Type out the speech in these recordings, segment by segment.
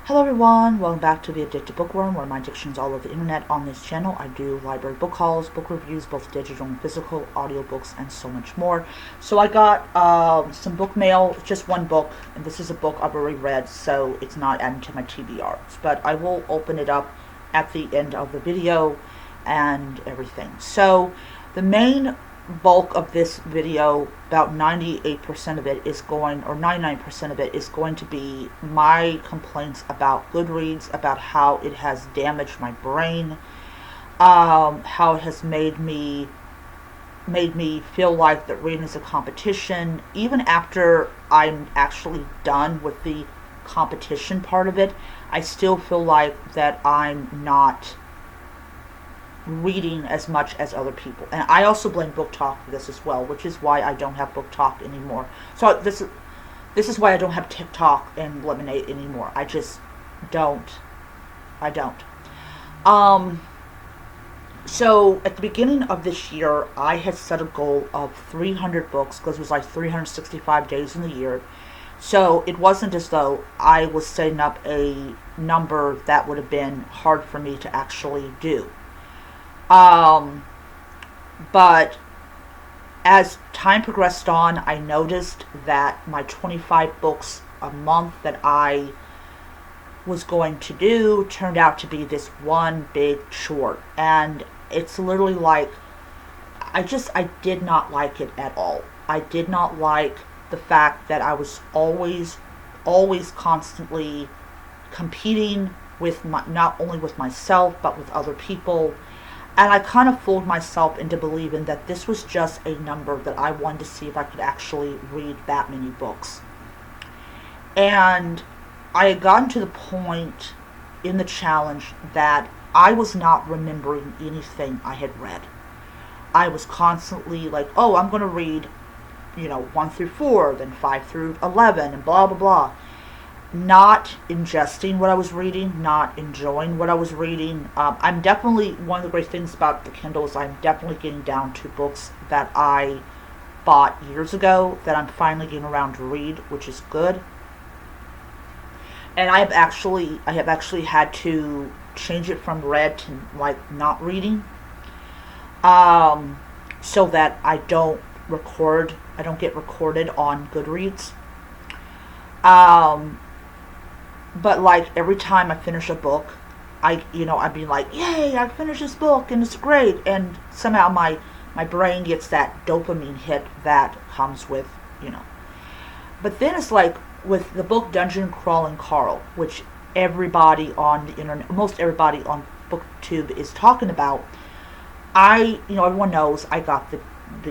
Hello everyone, welcome back to The Addicted Bookworm, where my addiction's all over the internet. On this channel, I do library book hauls, book reviews, both digital and physical, audiobooks, and so much more. So I got some book mail, just one book, and this is a book I've already read, so it's not added to my TBRs. But I will open it up at the end of the video and everything. So the main bulk of this video, about 98% of it is going, or 99% of it is going to be my complaints about Goodreads, about how it has damaged my brain, how it has made me feel like that reading is a competition. Even after I'm actually done with the competition part of it, I still feel like that I'm not reading as much as other people. And I also blame Book Talk for this as well, which is why I don't have Book Talk anymore. So this is why I don't have TikTok and Lemonade anymore. I just don't. I don't. So at the beginning of this year, I had set a goal of 300 books, because it was like 365 days in the year. So it wasn't as though I was setting up a number that would have been hard for me to actually do. But as time progressed on, I noticed that my 25 books a month that I was going to do turned out to be this one big chore. And it's literally like, I did not like it at all. I did not like the fact that I was always constantly competing with not only with myself, but with other people. And I kind of fooled myself into believing that this was just a number that I wanted to see if I could actually read that many books. And I had gotten to the point in the challenge that I was not remembering anything I had read. I was constantly like, oh, I'm going to read, 1 through 4, then 5 through 11, and blah, blah, blah. Not ingesting what I was reading, not enjoying what I was reading. I'm definitely, one of the great things about the Kindle is I'm definitely getting down to books that I bought years ago that I'm finally getting around to read, which is good. And I have actually had to change it from read to like not reading, so that I don't get recorded on Goodreads. But like every time I finish a book, I'd be like, yay, I finished this book and it's great. And somehow my brain gets that dopamine hit that comes with. But then it's like with the book Dungeon Crawling Carl, which everybody on the internet, most everybody on BookTube is talking about. Everyone knows I got the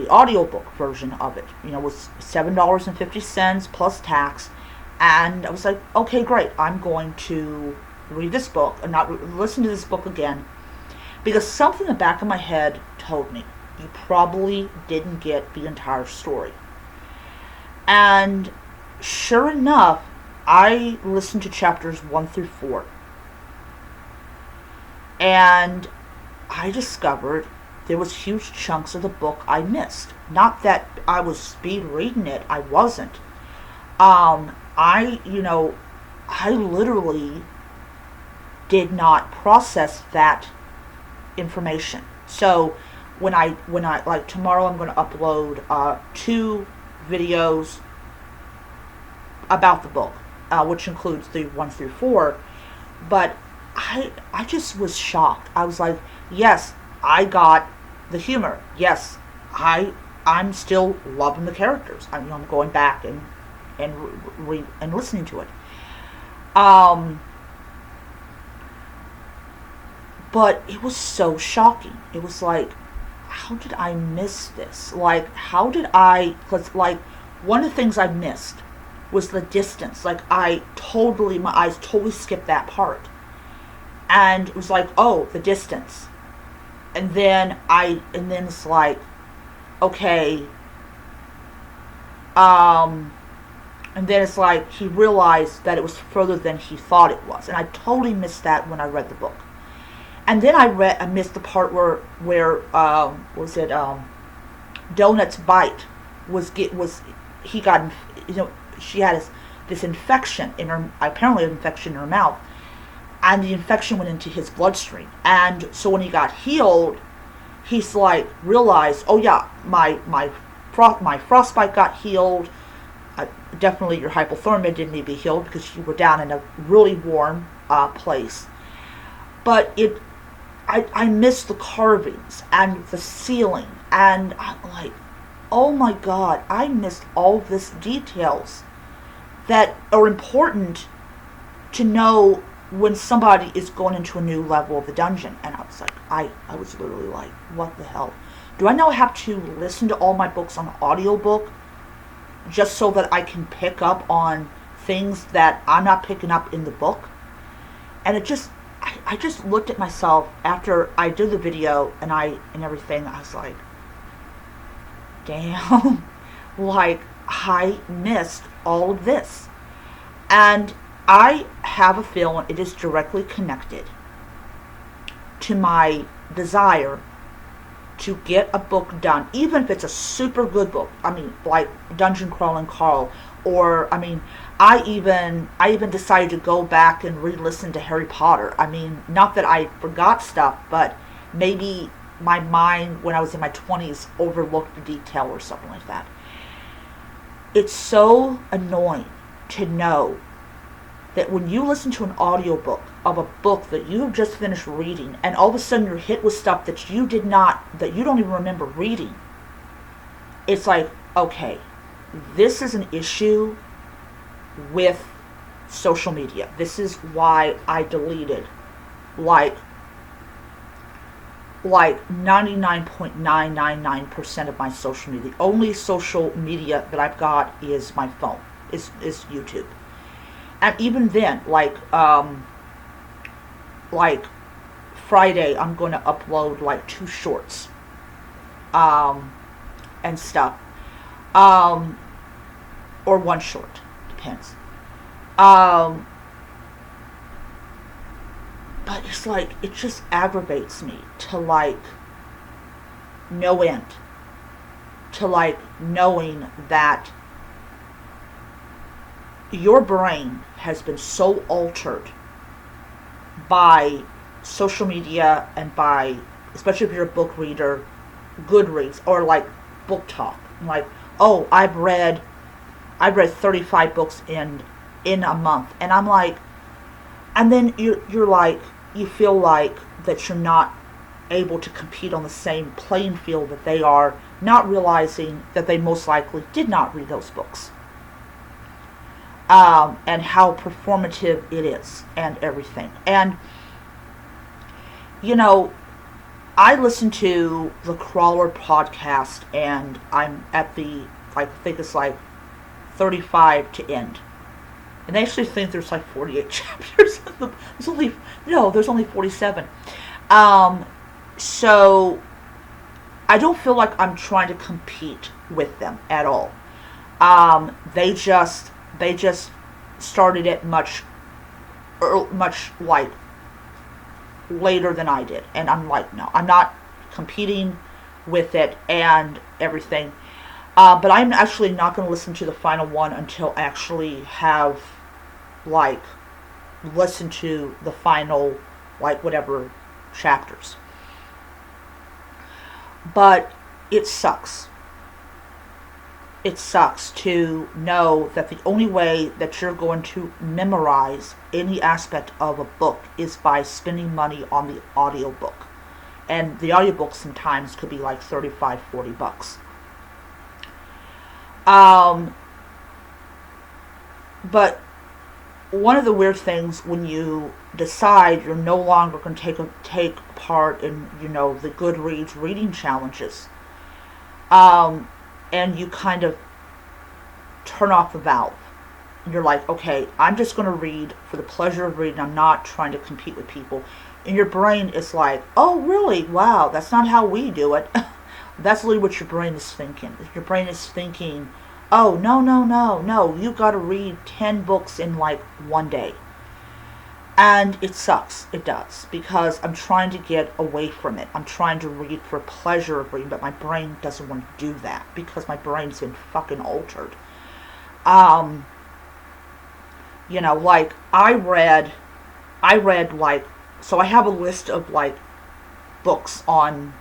audiobook version of it. It was $7.50 plus tax. And I was like, okay, great. I'm going to read this book and not listen to this book again. Because something in the back of my head told me, you probably didn't get the entire story. And sure enough, I listened to chapters 1 through 4. And I discovered there was huge chunks of the book I missed. Not that I was speed reading it, I wasn't. I literally did not process that information. So when I like tomorrow, I'm going to upload 2 videos about the book, which includes the 1 through 4. But I just was shocked. I was like, yes, I got the humor. Yes, I'm still loving the characters. I'm going back and listening to it. But it was so shocking. It was like, how did I miss this? Like, because like, one of the things I missed was the distance. Like, my eyes totally skipped that part. And it was like, oh, the distance. And then it's like, okay, and then it's like he realized that it was further than he thought it was. And I totally missed that when I read the book. And then I missed the part where Donut's bite she had this infection in her, apparently an infection in her mouth, and the infection went into his bloodstream. And so when he got healed, he's like realized, oh yeah, my frostbite got healed. Definitely your hypothermia didn't need to be healed because you were down in a really warm place. But I missed the carvings and the ceiling, and I'm like, oh my God, I missed all this details that are important to know when somebody is going into a new level of the dungeon. And I was like, I was literally like, what the hell? Do I now have to listen to all my books on audiobook just so that I can pick up on things that I'm not picking up in the book? And it just, I just looked at myself after I did the video and everything. I was like, damn, like I missed all of this. And I have a feeling it is directly connected to my desire to get a book done, even if it's a super good book. I mean, like Dungeon Crawling Carl, or I even decided to go back and re-listen to Harry Potter. I mean, not that I forgot stuff, but maybe my mind when I was in my 20s overlooked the detail or something like that. It's so annoying to know that when you listen to an audiobook of a book that you have just finished reading, and all of a sudden you're hit with stuff that you don't even remember reading, it's like, okay, this is an issue with social media. This is why I deleted like 99.999% of my social media. The only social media that I've got is my phone, is YouTube. And even then, like Friday, I'm going to upload like 2 shorts, and stuff, or 1 short, depends. But it's like, it just aggravates me to like no end, to like knowing that your brain has been so altered by social media and by, especially if you're a book reader, Goodreads, or like book talk. Like, oh, I've read 35 books in a month. And I'm like, and then you're like, you feel like that you're not able to compete on the same playing field that they are, not realizing that they most likely did not read those books. And how performative it is and everything. And, I listen to the Crawler podcast, and I'm at the, I think it's like 35 to end. And I actually think there's like 48 chapters. There's only 47. So I don't feel like I'm trying to compete with them at all. They just started it much like later than I did, and I'm like, no, I'm not competing with it and everything. But I'm actually not going to listen to the final one until I actually have like listened to the final like whatever chapters. But it sucks. It sucks to know that the only way that you're going to memorize any aspect of a book is by spending money on the audiobook. And the audiobook sometimes could be like $35, $40. But one of the weird things when you decide you're no longer going to take part in, the Goodreads reading challenges, and you kind of turn off the valve. And you're like, okay, I'm just going to read for the pleasure of reading. I'm not trying to compete with people. And your brain is like, oh, really? Wow, that's not how we do it. That's literally what your brain is thinking. Your brain is thinking, oh, no, you've got to read 10 books in like one day. And it sucks. It does. Because I'm trying to get away from it. I'm trying to read for pleasure of reading, but my brain doesn't want to do that because my brain's been fucking altered. Like I read like, so I have a list of like books on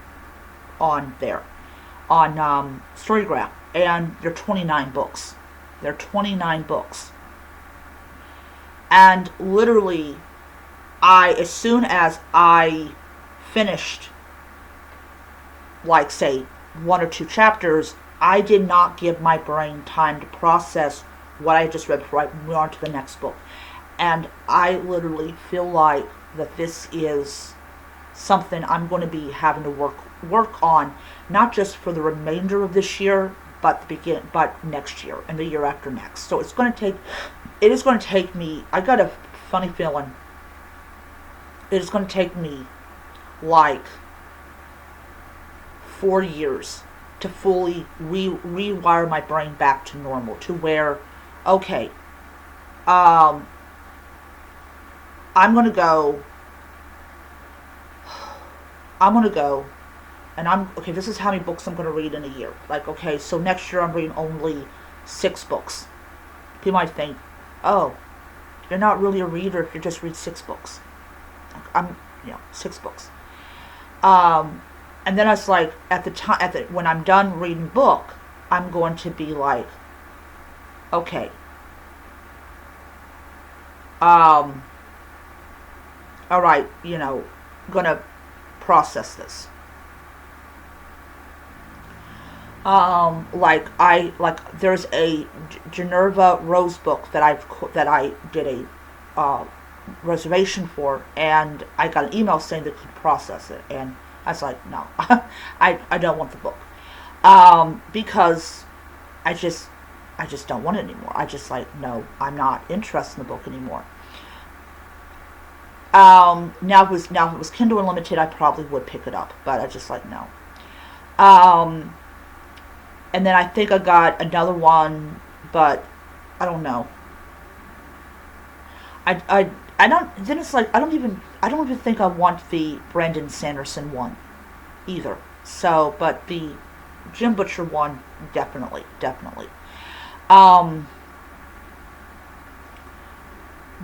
there on Storygraph, and there are 29 books. There are 29 books, and literally, as soon as I finished, like say, one or two chapters, I did not give my brain time to process what I just read before I moved on to the next book. And I literally feel like that this is something I'm going to be having to work on, not just for the remainder of this year, but next year and the year after next. So it is going to take me. I got a funny feeling. It is going to take me like 4 years to fully rewire my brain back to normal, to where, okay, um, I'm gonna go. I'm gonna go, and okay. This is how many books I'm gonna read in a year. Like, okay, so next year I'm reading only 6 books. People might think, oh, you're not really a reader if you just read 6 books. I'm, 6 books. And then it's like when I'm done reading book, I'm going to be like, okay, all right, gonna process this. Like there's a Geneva Rose book that I did a reservation for, and I got an email saying they could process it, and I was like, no, I don't want the book, because I just don't want it anymore. I just like, no, I'm not interested in the book anymore. Now if it was Kindle Unlimited, I probably would pick it up, but I just like, no. And then I think I got another one, but I don't know. I don't. Then it's like I don't even think I want the Brandon Sanderson one either. So, but the Jim Butcher one, definitely. But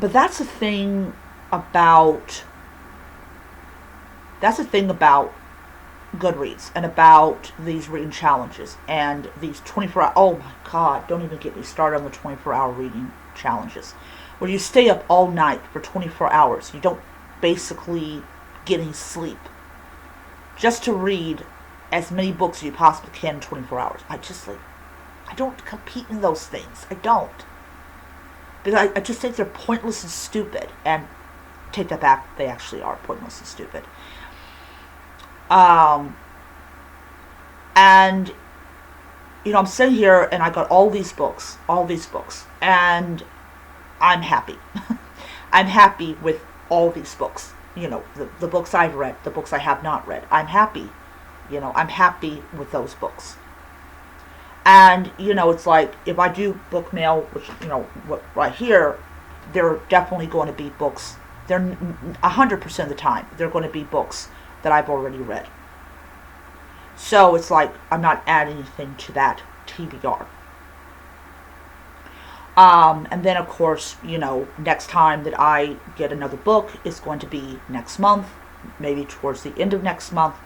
that's the thing about Goodreads and about these reading challenges and these 24-hour. Oh my God! Don't even get me started on the 24-hour reading challenges, where you stay up all night for 24 hours. You don't basically get any sleep, just to read as many books as you possibly can in 24 hours. I don't compete in those things. I don't. Because I just think they're pointless and stupid. And take that back, they actually are pointless and stupid. And, I'm sitting here and I got all these books, and I'm happy. I'm happy with all these books. The books I've read, the books I have not read. I'm happy. I'm happy with those books. And, it's like, if I do book mail, which, right here, they're definitely going to be books. They're 100% of the time, they're going to be books that I've already read. So it's like, I'm not adding anything to that TBR. And then, of course, next time that I get another book is going to be next month, maybe towards the end of next month.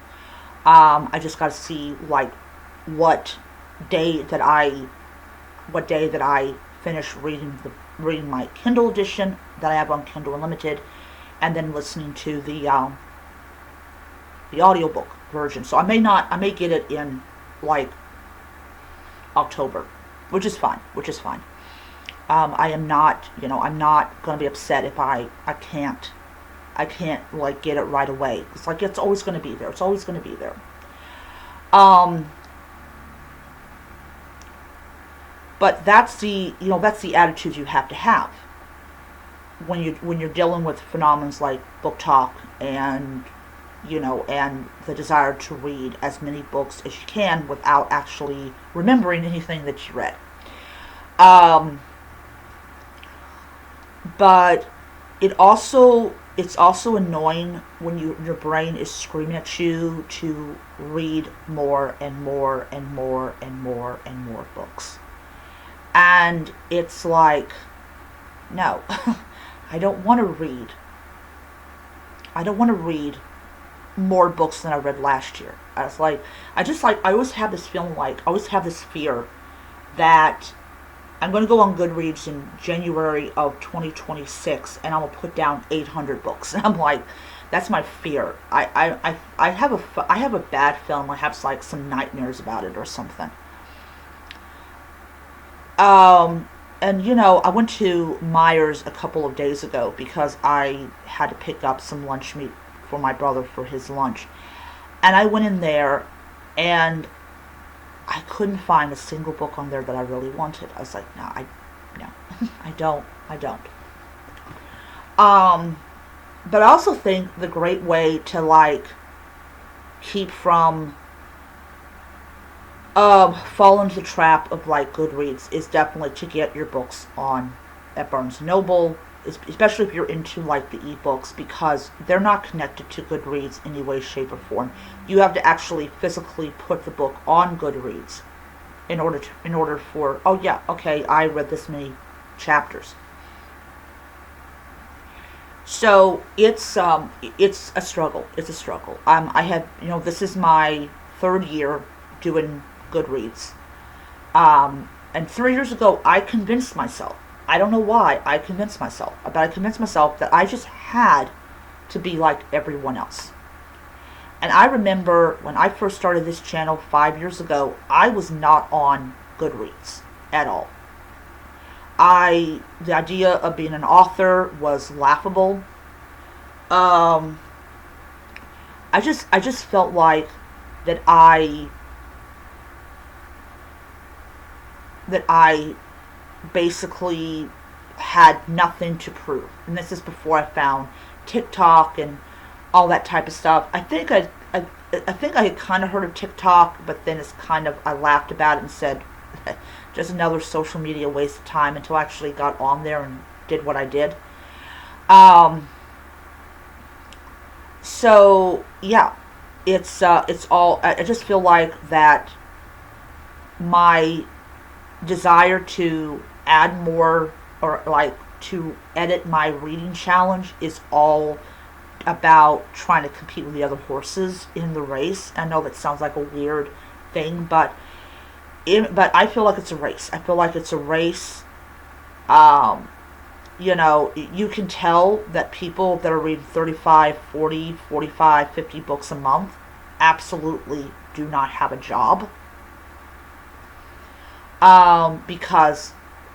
I just got to see, like, what day that I finish reading my Kindle edition that I have on Kindle Unlimited, and then listening to the audiobook version. So I may get it in like October, which is fine. I am not, I'm not going to be upset if I can't like get it right away. It's like, it's always going to be there. But that's the attitude you have to have when you're dealing with phenomena like book talk and and the desire to read as many books as you can without actually remembering anything that you read. But it's also annoying when your brain is screaming at you to read more and more and more and more and more books. And it's like, No. I don't want to read. I don't want to read more books than I read last year. I always have this feeling like, I always have this fear that I'm going to go on Goodreads in January of 2026 and I'm going to put down 800 books. And I'm like, that's my fear. I have a bad feeling. I have like some nightmares about it or something. And I went to Myers a couple of days ago because I had to pick up some lunch meat for my brother for his lunch. And I went in there and I couldn't find a single book on there that I really wanted. I was like, no, I don't. But I also think the great way to like keep from fall into the trap of like Goodreads is definitely to get your books on at Barnes & Noble, especially if you're into like the ebooks, because they're not connected to Goodreads in any way, shape, or form. You have to actually physically put the book on Goodreads in order for, oh yeah, okay, I read this many chapters. So it's a struggle. It's a struggle. I have, this is my third year doing Goodreads. And 3 years ago, I convinced myself. I don't know why I convinced myself, but I convinced myself that I just had to be like everyone else. And I remember when I first started this channel 5 years ago, I was not on Goodreads at all. The idea of being an author was laughable. I just felt like that I basically had nothing to prove. And this is before I found TikTok and all that type of stuff. I think I had kind of heard of TikTok, but then I laughed about it and said, just another social media waste of time, until I actually got on there and did what I did. So yeah, it's all. I just feel like that my desire to add more, or like to edit my reading challenge, is all about trying to compete with the other horses in the race. I know that sounds like a weird thing, but I feel like it's a race. I feel like it's a race. You can tell that people that are reading 35, 40, 45, 50 books a month absolutely do not have a job. Because,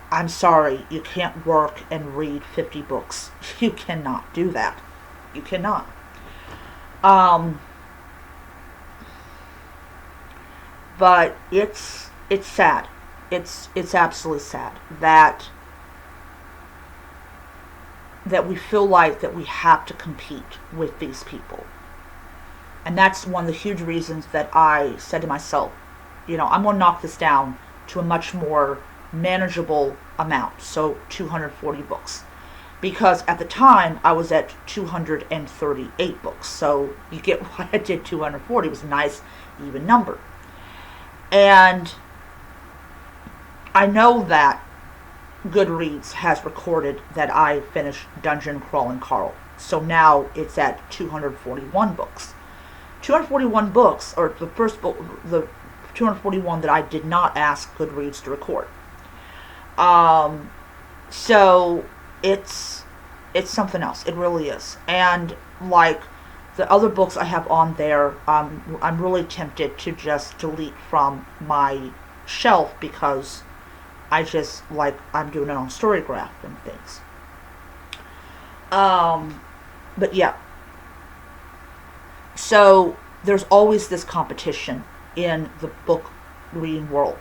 I'm sorry, you can't work and read 50 books. You cannot do that. You cannot. But it's sad. It's absolutely sad that we feel like that we have to compete with these people. And that's one of the huge reasons that I said to myself, I'm going to knock this down to a much more manageable amount. So 240 books. Because at the time, I was at 238 books. So you get why I did 240. It was a nice, even number. And I know that Goodreads has recorded that I finished Dungeon Crawling Carl. So now it's at 241 books. 241 books, or the first book, the 241 that I did not ask Goodreads to record. So it's something else. It really is. And like the other books I have on there, I'm really tempted to just delete from my shelf, because I'm doing it on Storygraph and things. But yeah. So there's always this competition in the book reading world.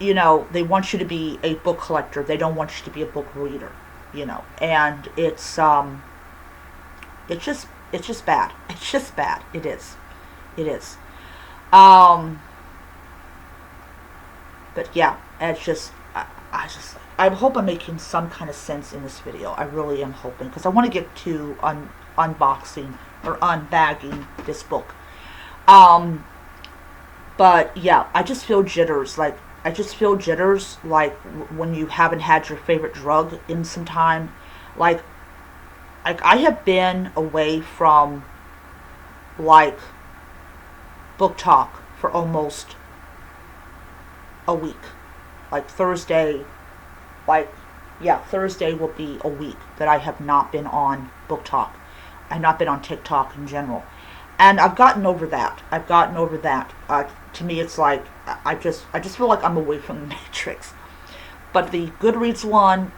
They want you to be a book collector. They don't want you to be a book reader. And it's just bad. It's just bad. It is. But yeah, it's just, I hope I'm making some kind of sense in this video. I really am hoping, because I want to get to unboxing or unbagging this book. But yeah, I just feel jitters. Like, I just feel jitters, like when you haven't had your favorite drug in some time. Like, I have been away from, like, book talk for almost a week. Like, Thursday, like, yeah, Thursday will be a week that I have not been on book talk. I've not been on TikTok in general. And I've gotten over that. To me, it's like, I just feel like I'm away from the Matrix. But the Goodreads one,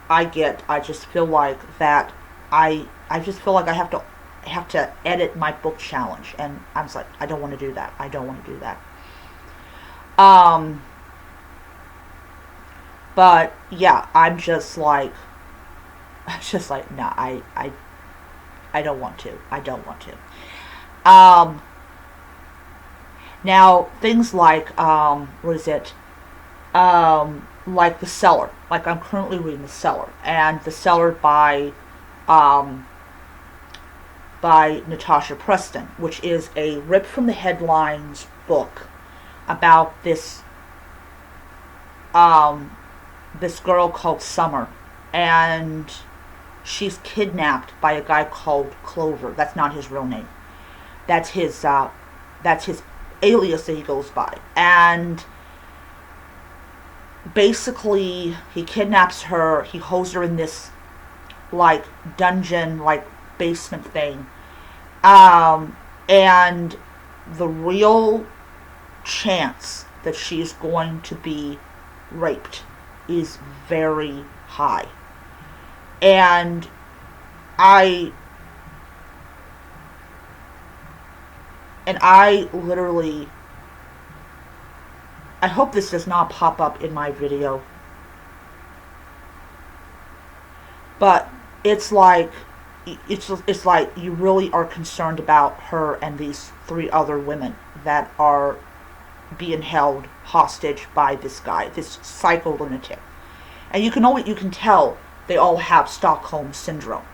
I just feel like that I just feel like I have to edit my book challenge, and I was like, I don't want to do that. I don't want to do that. Um, but yeah, I'm just like, no, I don't want to. I don't want to. Now things like, what is it? Like The Cellar. Like, I'm currently reading The Cellar, and The Cellar um, by Natasha Preston, which is a rip from the headlines book about um, this girl called Summer, and she's kidnapped by a guy called Clover. That's not his real name. That's his alias that he goes by, and basically he kidnaps her. He holds her in this, like, dungeon, like, basement thing, and the real chance that she's going to be raped is very high. And I I literally, I hope this does not pop up in my video, but it's like, it's like you really are concerned about her and these three other women that are being held hostage by this guy, this psycho lunatic. And you can tell they all have Stockholm syndrome,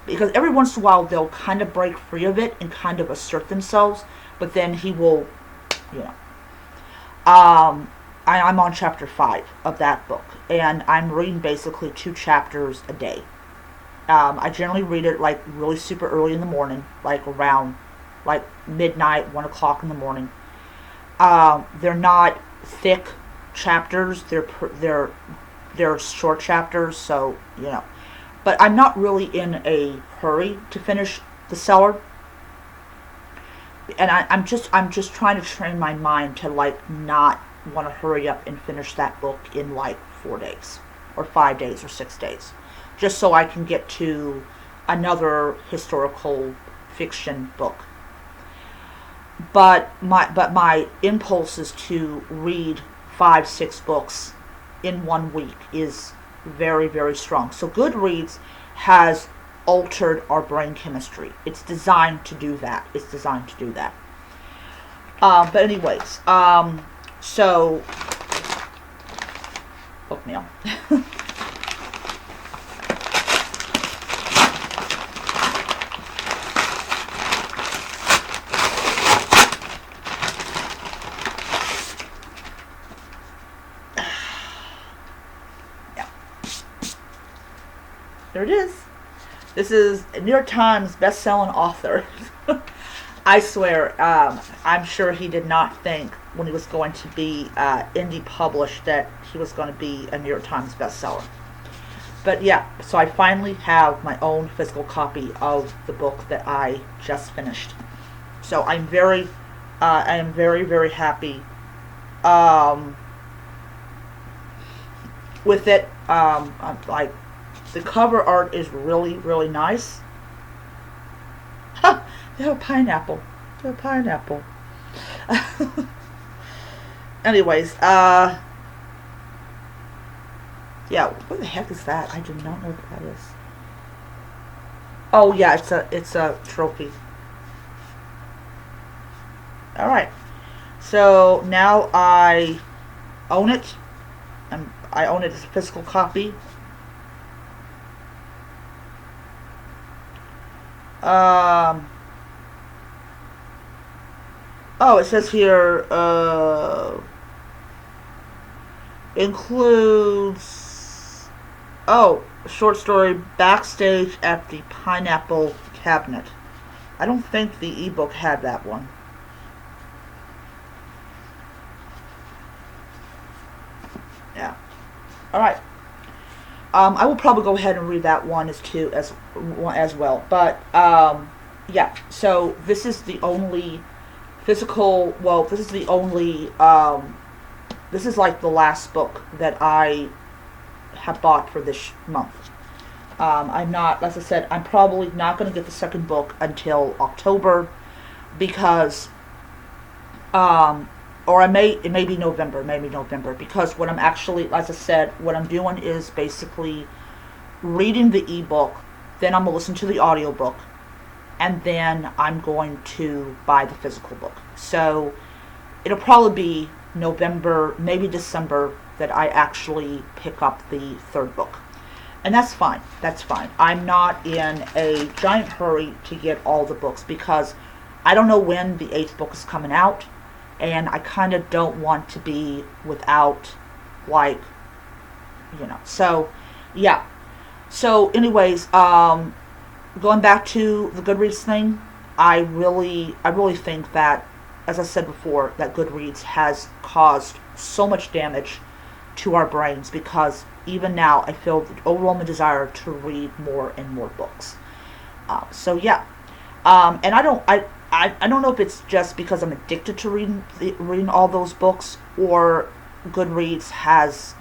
because every once in a while they'll kind of break free of it and kind of assert themselves, but then he will, you know. I'm on chapter 5 of that book, and I'm reading basically 2 chapters a day. I generally read it, like, really super early in the morning, like around, like, midnight, 1 o'clock in the morning. They're not thick chapters. They're short chapters, so, you know. But I'm not really in a hurry to finish The Cellar, and I'm just trying to train my mind to, like, not want to hurry up and finish that book in, like, 4 days or 5 days or 6 days, just so I can get to another historical fiction book. But my impulse is to read 5-6 books in 1 week is very, very strong. So Goodreads has altered our brain chemistry. It's designed to do that. But anyways, so book mail. There it is. This is a New York Times best-selling author. I swear, I'm sure he did not think when he was going to be indie published that he was going to be a New York Times bestseller. But yeah, so I finally have my own physical copy of the book that I just finished. So I am very, very happy with it. I'm like, the cover art is really, really nice. Ha! They have a pineapple. Anyways, yeah, what the heck is that? I do not know what that is. Oh yeah, it's a trophy. Alright. So now I own it. I own it as a physical copy. Oh, it says here, includes, oh, short story Backstage at the Pineapple Cabinet. I don't think the ebook had that one. Yeah. All right. I will probably go ahead and read that one as well. But yeah. So this is the only physical. Well, this is the only. This is like the last book that I have bought for this month. I'm not, as I said, I'm probably not going to get the second book until October because or it may be November, because what I'm actually, as I said, what I'm doing is basically reading the ebook, then I'm going to listen to the audiobook, and then I'm going to buy the physical book. So it'll probably be November, maybe December, that I actually pick up the third book. And that's fine. That's fine. I'm not in a giant hurry to get all the books because I don't know when the eighth book is coming out, and I kind of don't want to be without, like, So, yeah. So, anyways, going back to the Goodreads thing, I really think that, as I said before, that Goodreads has caused so much damage to our brains because even now I feel the overwhelming desire to read more and more books. So yeah, and I don't know if it's just because I'm addicted to reading all those books, or Goodreads has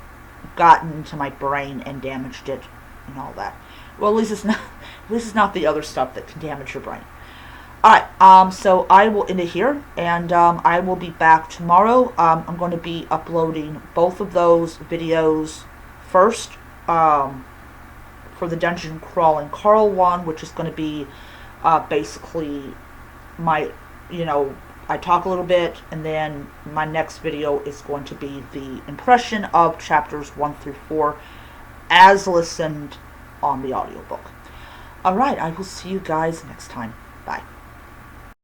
gotten into my brain and damaged it and all that. Well, at least it's not the other stuff that can damage your brain. Alright, so I will end it here, and I will be back tomorrow. I'm going to be uploading both of those videos first, for the Dungeon Crawling Carl one, which is going to be basically my, I talk a little bit, and then my next video is going to be the impression of chapters 1 through 4 as listened on the audiobook. Alright, I will see you guys next time. Bye.